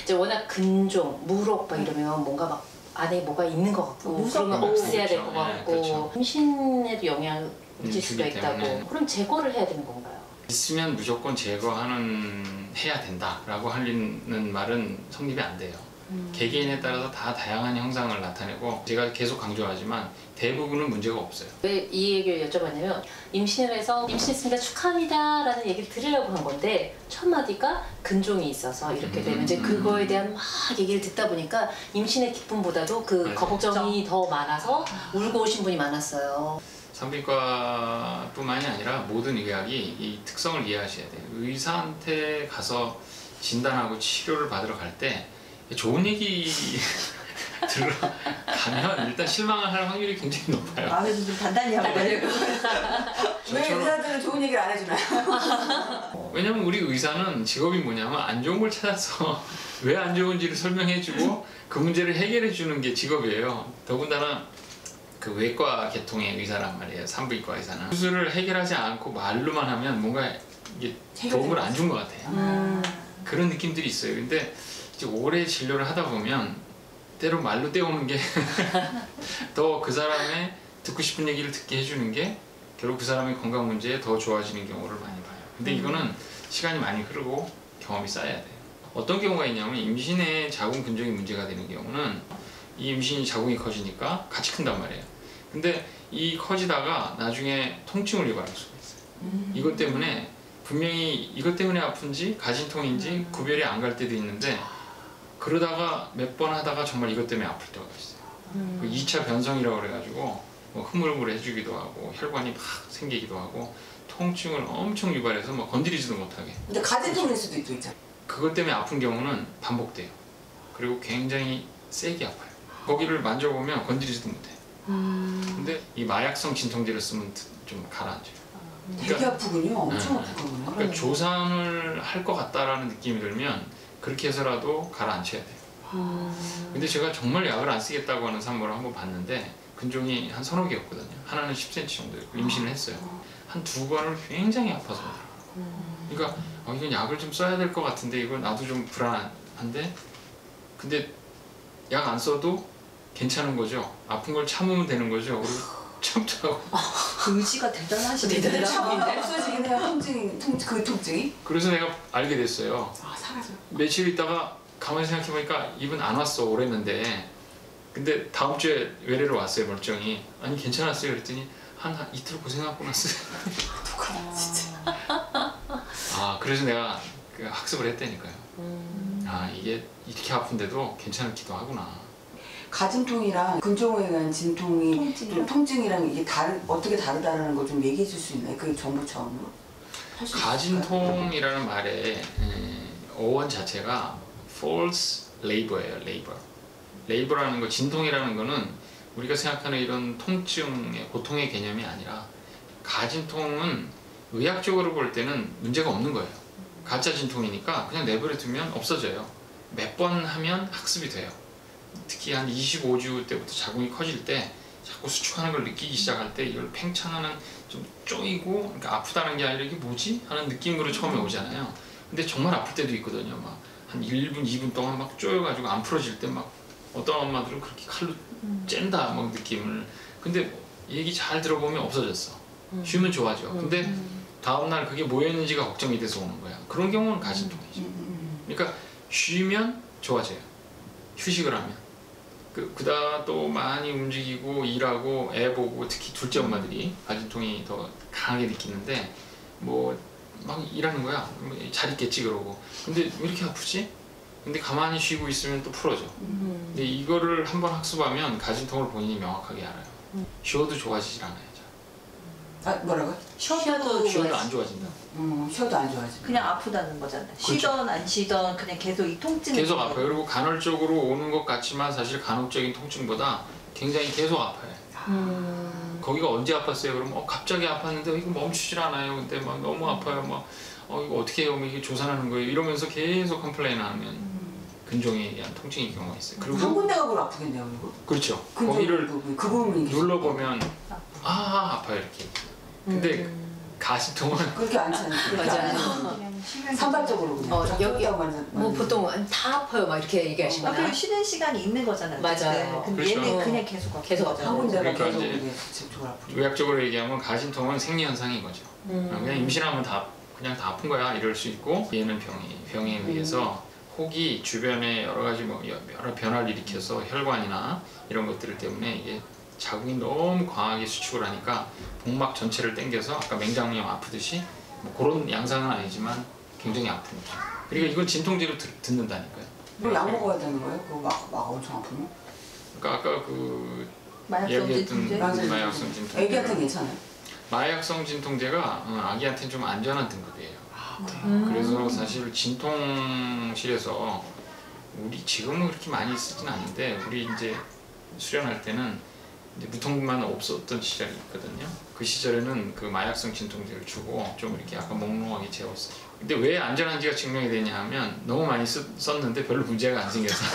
이제 워낙 근종, 무록 막 이러면 뭔가 막 안에 뭐가 있는 것 같고 그러면 없애야 될 것 같고 그렇죠. 임신에도 영향을 미칠 수가 주기 있다고. 때문에. 그럼 제거를 해야 되는 건가요? 있으면 무조건 해야 된다라고 하는 말은 성립이 안 돼요. 개개인에 따라서 다 다양한 형상을 나타내고 제가 계속 강조하지만 대부분은 문제가 없어요. 왜 이 얘기를 여쭤봤냐면 임신을 해서 임신했습니다 축하합니다 라는 얘기를 들으려고 한 건데 첫 마디가 근종이 있어서 이렇게 되면 이제 그거에 대한 막 얘기를 듣다 보니까 임신의 기쁨보다도 그 걱정이 더 많아서 울고 오신 분이 많았어요. 산부인과뿐만이 아니라 모든 의학이 이 특성을 이해하셔야 돼요. 의사한테 가서 진단하고 치료를 받으러 갈 때 좋은 얘기 들어가면 일단 실망을 할 확률이 굉장히 높아요. 마음에서 좀 단단히 하고 단단히 왜 의사들은 좋은 얘기를 안 해주나요? 왜냐면 우리 의사는 직업이 뭐냐면 안 좋은 걸 찾아서 왜 안 좋은지를 설명해주고 그 문제를 해결해주는 게 직업이에요. 더군다나 그 외과 계통의 의사란 말이에요. 산부인과 의사는 수술을 해결하지 않고 말로만 하면 뭔가 이게 도움을 안 준 것 같아요. 그런 느낌들이 있어요. 근데 이제 오래 진료를 하다 보면 때로 말로 때우는 게 더 그 사람의 듣고 싶은 얘기를 듣게 해주는 게 결국 그 사람의 건강 문제에 더 좋아지는 경우를 많이 봐요. 근데 이거는 시간이 많이 흐르고 경험이 쌓여야 돼요. 어떤 경우가 있냐면 임신에 자궁 근종이 문제가 되는 경우는 이 임신이 자궁이 커지니까 같이 큰단 말이에요. 근데 이 커지다가 나중에 통증을 유발할 수가 있어요. 이것 때문에 분명히 이것 때문에 아픈지 가진통인지 구별이 안 갈 때도 있는데 그러다가 몇 번 하다가 정말 이것 때문에 아플 때가 있어요. 2차 변성이라고 그래가지고 뭐 흐물흐물해지기도 하고 혈관이 막 생기기도 하고 통증을 엄청 유발해서 뭐 건드리지도 못하게. 근데 가진통일 수도 있잖아. 그것 때문에 아픈 경우는 반복돼요. 그리고 굉장히 세게 아파요. 거기를 만져보면 건드리지도 못해. 근데 이 마약성 진통제를 쓰면 좀 가라앉아요. 되게 아프군요. 엄청 아프군요. 그러니까 조산을 할 것 같다라는 느낌이 들면 그렇게 해서라도 가라앉혀야 돼요. 근데 제가 정말 약을 안 쓰겠다고 하는 산모를 한번 봤는데 근종이 한 서너 개였거든요. 하나는 10cm 정도였고 임신을 했어요. 한 2번을 굉장히 아파서 그러니까 이건 약을 좀 써야 될 것 같은데 이건 나도 좀 불안한데 근데 약 안 써도 괜찮은 거죠. 아픈 걸 참으면 되는 거죠. 그리고 참더라고. 의지가 대단하시네. 참으면 없어지긴 해요. 그 통증이. 그래서 내가 알게 됐어요. 아, 사라져. 며칠 있다가 가만히 생각해보니까 입은 안 왔어 오랬는데 근데 다음 주에 외래로 왔어요 멀쩡히. 아니 괜찮았어요 그랬더니 한 이틀 고생하고 났어요. 진짜. 아 그래서 내가 그 학습을 했다니까요. 아 이게 이렇게 아픈데도 괜찮기도 하구나. 가진통이랑 근종에 의한 진통이 좀 통증이랑 이게 어떻게 다르다는 걸 좀 얘기해 줄 수 있나요? 그 정보 처음으로. 가진통이라는 말의 어원 자체가 false labor예요. labor. labor라는 거, 진통이라는 거는 우리가 생각하는 이런 통증의 고통의 개념이 아니라 가진통은 의학적으로 볼 때는 문제가 없는 거예요. 가짜 진통이니까 그냥 내버려 두면 없어져요. 몇 번 하면 학습이 돼요. 특히 한 25주 때부터 자궁이 커질 때 자꾸 수축하는 걸 느끼기 시작할 때 이걸 팽창하는 좀 쪼이고 그러니까 아프다는 게 아니라 이게 뭐지? 하는 느낌으로 처음에 오잖아요. 근데 정말 아플 때도 있거든요. 막 한 1분, 2분 동안 막 쪼여가지고 안 풀어질 때 막 어떤 엄마들은 그렇게 칼로 짠다 막 느낌을. 근데 얘기 잘 들어보면 없어졌어. 쉬면 좋아져. 근데 다음날 그게 뭐였는지가 걱정이 돼서 오는 거야. 그런 경우는 가진통이죠. 그러니까 쉬면 좋아져요. 휴식을 하면. 그다가 또 많이 움직이고 일하고 애 보고 특히 둘째 엄마들이 가진통이 더 강하게 느끼는데 뭐 막 일하는 거야. 잘 있겠지 그러고. 근데 왜 이렇게 아프지? 근데 가만히 쉬고 있으면 또 풀어져. 근데 이거를 한번 학습하면 가진통을 본인이 명확하게 알아요. 쉬어도 좋아지질 않아요. 아 뭐라고요? 쉬어도 안 좋아진다. 쉬어도 안 좋아진다. 그냥 아프다는 거잖아요. 그렇죠. 쉬던 안 쉬던 그냥 계속 이 통증이 계속 아파요. 그리고 간헐적으로 오는 것 같지만 사실 간혹적인 통증보다 굉장히 계속 아파요. 거기가 언제 아팠어요? 그러면 갑자기 아팠는데 이거 멈추질 않아요. 근데 막 너무 아파요. 막 이거 어떻게 해요? 이게 조산하는 거예요. 이러면서 계속 컴플레인 하면 근종에 의한 통증인 경우가 있어요. 그리고 한 군데가 뭘 아프겠네요, 그리고. 그렇죠. 거기를 그 부분이 눌러보면 아파요 이렇게. 근데 가시통은 그렇게 않잖아요. 맞아요. 산발적으로 그냥 쫙 여기 떴다고 하는 뭐 보통 다 아파요 막 이렇게 아, 얘기하시거나 그리고 쉬는 시간이 있는 거잖아요. 맞아요. 근데 그렇죠. 얘는 그냥 계속 아픈 계속 거잖아요. 한 군데가 그러니까 계속 이제 이게 집중을 아프죠. 의학적으로 얘기하면 가진통은 생리현상인 거죠. 그냥 임신하면 그냥 다 아픈 거야 이럴 수 있고 얘는 병에 의해서 혹이 주변에 여러 가지 여러 변화를 일으켜서 혈관이나 이런 것들 때문에 이게 자궁이 너무 강하게 수축을 하니까 복막 전체를 당겨서 아까 맹장염 아프듯이 뭐 그런 양상은 아니지만 굉장히 아픈 거죠. 그리고 이건 진통제로 듣는다니까요. 그럼 약 먹어야 되는 거예요? 그거 막 엄청 아프면? 그러니까 아까 그 마약성 이야기했던 진통제. 마약성 진통제. 애기한테는 괜찮아요? 마약성 진통제가 아기한테는 좀 안전한 등급이에요. 그래서 사실 진통실에서 우리 지금은 그렇게 많이 쓰진 않는데 우리 이제 수련할 때는 이제 무통만 없었던 시절이 있거든요. 그 시절에는 그 마약성 진통제를 주고 좀 이렇게 약간 몽롱하게 재웠어요. 근데 왜 안전한지가 증명이 되냐 하면 너무 많이 썼는데 별로 문제가 안 생겨서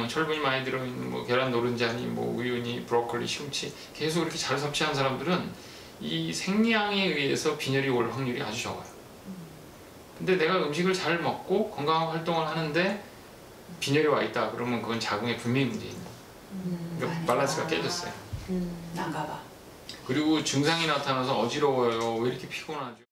철분이 많이 들어있는 뭐 계란 노른자니 뭐 우유니 브로콜리 시금치 계속 이렇게 잘 섭취한 사람들은 이 생리양에 의해서 빈혈이 올 확률이 아주 적어요. 근데 내가 음식을 잘 먹고 건강한 활동을 하는데 빈혈이 와 있다 그러면 그건 자궁에 분명히 문제 있는 거예요. 그러니까 밸런스가 깨졌어요. 난가 봐. 그리고 증상이 나타나서 어지러워요. 왜 이렇게 피곤하죠?